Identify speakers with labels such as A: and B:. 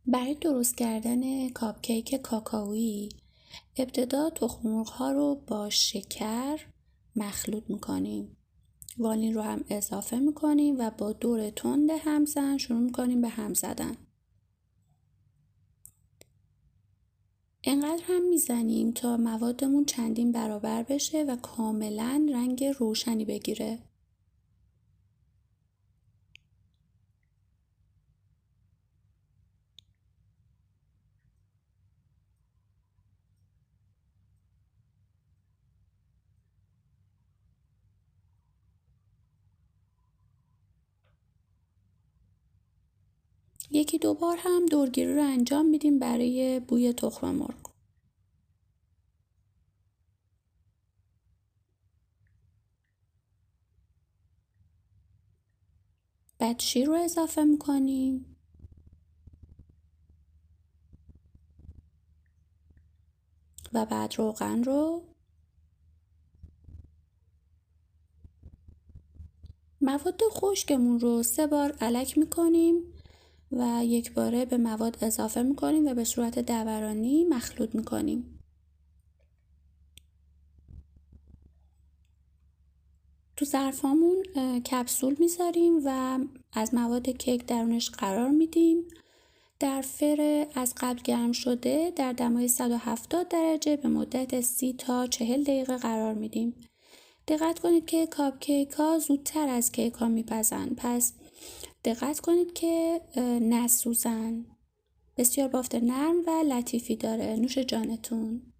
A: برای درست کردن کاپکیک کاکائویی ابتدا تخم‌مرغ‌ها رو با شکر مخلوط میکنیم. وانیل رو هم اضافه میکنیم و با دور تند همزن شروع میکنیم به هم زدن. اینقدر هم میزنیم تا موادمون چندین برابر بشه و کاملا رنگ روشنی بگیره. یکی دو بار هم دورگیری رو انجام میدیم برای بوی تخم مرغ. بعد شیر رو اضافه میکنیم و بعد روغن رو. مواد خشکمون رو 3 بار الک میکنیم و یک باره به مواد اضافه میکنیم و به صورت دورانی مخلوط میکنیم. تو ظرفامون کپسول میذاریم و از مواد کیک درونش قرار میدیم. در فر از قبل گرم شده در دمای 170 درجه به مدت 30 تا 40 دقیقه قرار میدیم. دقت کنید که کاپکیک ها زودتر از کیک ها میپزن، پس دقت کنید که نسوزن. بسیار بافت نرم و لطیفی داره. نوش جانتون.